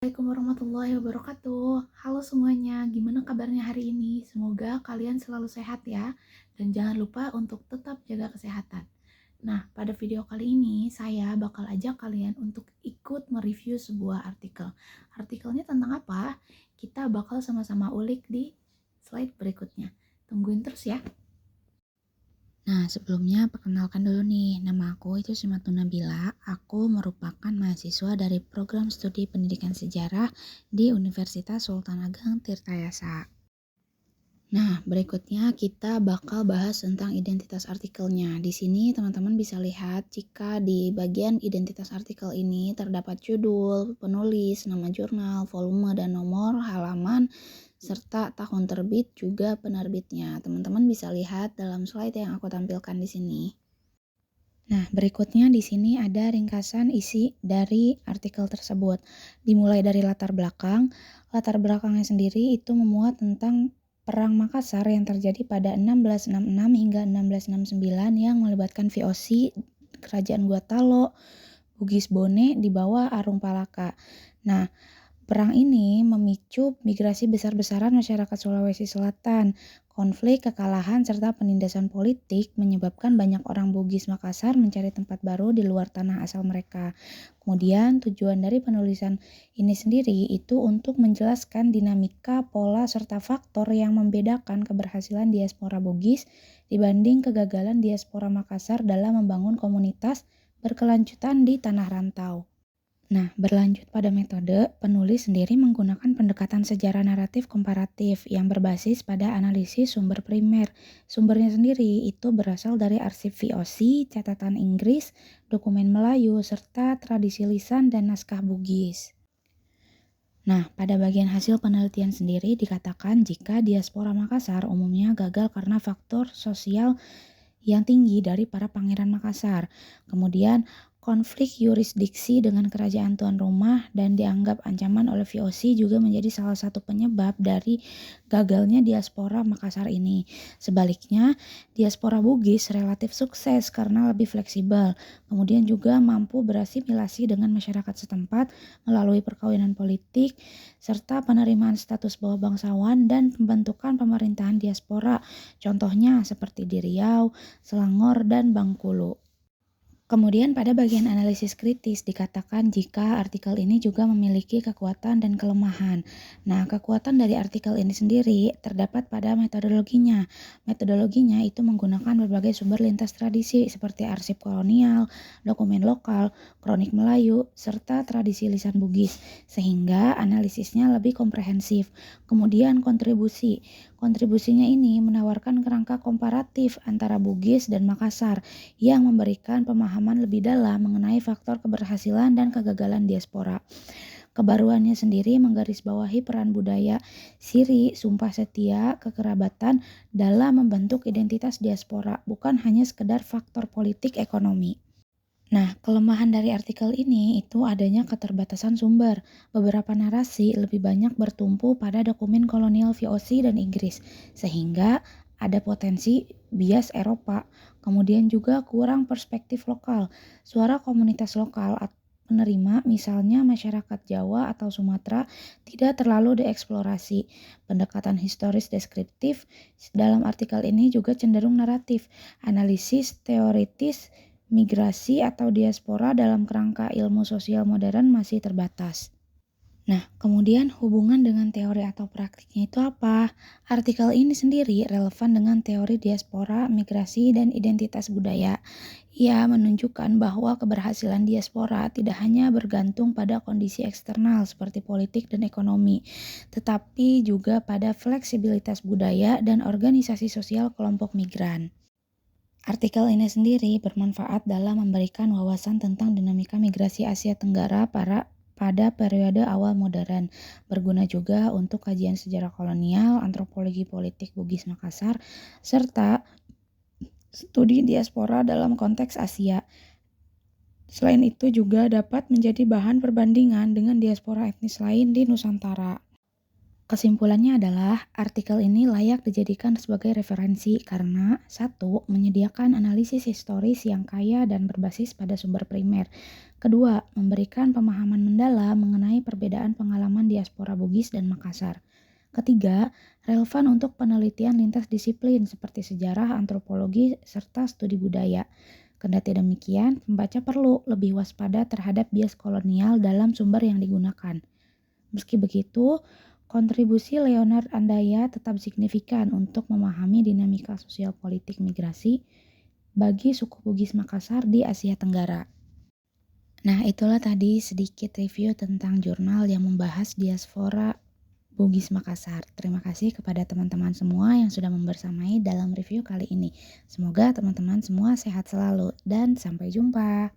Assalamualaikum warahmatullahi wabarakatuh. Halo semuanya, gimana kabarnya hari ini? Semoga kalian selalu sehat ya. Dan jangan lupa untuk tetap jaga kesehatan. Nah, pada video kali ini saya bakal ajak kalian untuk ikut mereview sebuah artikel. Artikelnya tentang apa? Kita bakal sama-sama ulik di slide berikutnya. Tungguin terus ya. Nah, sebelumnya perkenalkan dulu nih, nama aku itu Simatun Nabila. Aku merupakan mahasiswa dari program studi pendidikan sejarah di Universitas Sultan Ageng Tirtayasa. Nah, berikutnya kita bakal bahas tentang identitas artikelnya. Di sini teman-teman bisa lihat jika di bagian identitas artikel ini terdapat judul, penulis, nama jurnal, volume dan nomor halaman, serta tahun terbit juga penerbitnya. Teman-teman bisa lihat dalam slide yang aku tampilkan di sini. Nah, berikutnya di sini ada ringkasan isi dari artikel tersebut. Dimulai dari latar belakang. Latar belakangnya sendiri itu memuat tentang Perang Makassar yang terjadi pada 1666 hingga 1669 yang melibatkan VOC, Kerajaan Guatalo, Bugis Bone di bawah Arung Palaka. Nah, perang ini memicu migrasi besar-besaran masyarakat Sulawesi Selatan. Konflik, kekalahan, serta penindasan politik menyebabkan banyak orang Bugis Makassar mencari tempat baru di luar tanah asal mereka. Kemudian tujuan dari penulisan ini sendiri itu untuk menjelaskan dinamika, pola, serta faktor yang membedakan keberhasilan diaspora Bugis dibanding kegagalan diaspora Makassar dalam membangun komunitas berkelanjutan di tanah rantau. Nah, berlanjut pada metode, penulis sendiri menggunakan pendekatan sejarah naratif komparatif yang berbasis pada analisis sumber primer. Sumbernya sendiri itu berasal dari arsip VOC, catatan Inggris, dokumen Melayu, serta tradisi lisan dan naskah Bugis. Nah, pada bagian hasil penelitian sendiri dikatakan jika diaspora Makassar umumnya gagal karena faktor sosial yang tinggi dari para pangeran Makassar. Kemudian konflik yurisdiksi dengan kerajaan tuan rumah dan dianggap ancaman oleh VOC juga menjadi salah satu penyebab dari gagalnya diaspora Makassar ini. Sebaliknya, diaspora Bugis relatif sukses karena lebih fleksibel, kemudian juga mampu berasimilasi dengan masyarakat setempat melalui perkawinan politik, serta penerimaan status bawah bangsawan dan pembentukan pemerintahan diaspora, contohnya seperti di Riau, Selangor, dan Bengkulu. Kemudian pada bagian analisis kritis dikatakan jika artikel ini juga memiliki kekuatan dan kelemahan. Nah, kekuatan dari artikel ini sendiri terdapat pada metodologinya. Metodologinya itu menggunakan berbagai sumber lintas tradisi seperti arsip kolonial, dokumen lokal, kronik Melayu, serta tradisi lisan Bugis, sehingga analisisnya lebih komprehensif. Kemudian kontribusi. Kontribusinya ini menawarkan kerangka komparatif antara Bugis dan Makassar yang memberikan pemahaman lebih dalam mengenai faktor keberhasilan dan kegagalan diaspora. Kebaruannya sendiri menggarisbawahi peran budaya, siri, sumpah setia, kekerabatan dalam membentuk identitas diaspora, bukan hanya sekedar faktor politik ekonomi. Nah, kelemahan dari artikel ini itu adanya keterbatasan sumber. Beberapa narasi lebih banyak bertumpu pada dokumen kolonial VOC dan Inggris, sehingga ada potensi bias Eropa. Kemudian juga kurang perspektif lokal. Suara komunitas lokal penerima, misalnya masyarakat Jawa atau Sumatera, tidak terlalu dieksplorasi. Pendekatan historis deskriptif dalam artikel ini juga cenderung naratif. Analisis teoritis migrasi atau diaspora dalam kerangka ilmu sosial modern masih terbatas. Nah, kemudian hubungan dengan teori atau praktiknya itu apa? Artikel ini sendiri relevan dengan teori diaspora, migrasi, dan identitas budaya. Ia menunjukkan bahwa keberhasilan diaspora tidak hanya bergantung pada kondisi eksternal seperti politik dan ekonomi, tetapi juga pada fleksibilitas budaya dan organisasi sosial kelompok migran. Artikel ini sendiri bermanfaat dalam memberikan wawasan tentang dinamika migrasi Asia Tenggara pada periode awal modern. Berguna juga untuk kajian sejarah kolonial, antropologi politik Bugis Makassar, serta studi diaspora dalam konteks Asia. Selain itu juga dapat menjadi bahan perbandingan dengan diaspora etnis lain di Nusantara. Kesimpulannya adalah artikel ini layak dijadikan sebagai referensi karena 1. Menyediakan analisis historis yang kaya dan berbasis pada sumber primer. Kedua, memberikan pemahaman mendalam mengenai perbedaan pengalaman diaspora Bugis dan Makassar. Ketiga, relevan untuk penelitian lintas disiplin seperti sejarah, antropologi, serta studi budaya. Kendati demikian, pembaca perlu lebih waspada terhadap bias kolonial dalam sumber yang digunakan. Meski begitu, kontribusi Leonard Andaya tetap signifikan untuk memahami dinamika sosial politik migrasi bagi suku Bugis Makassar di Asia Tenggara. Nah, itulah tadi sedikit review tentang jurnal yang membahas diaspora Bugis Makassar. Terima kasih kepada teman-teman semua yang sudah membersamai dalam review kali ini. Semoga teman-teman semua sehat selalu dan sampai jumpa.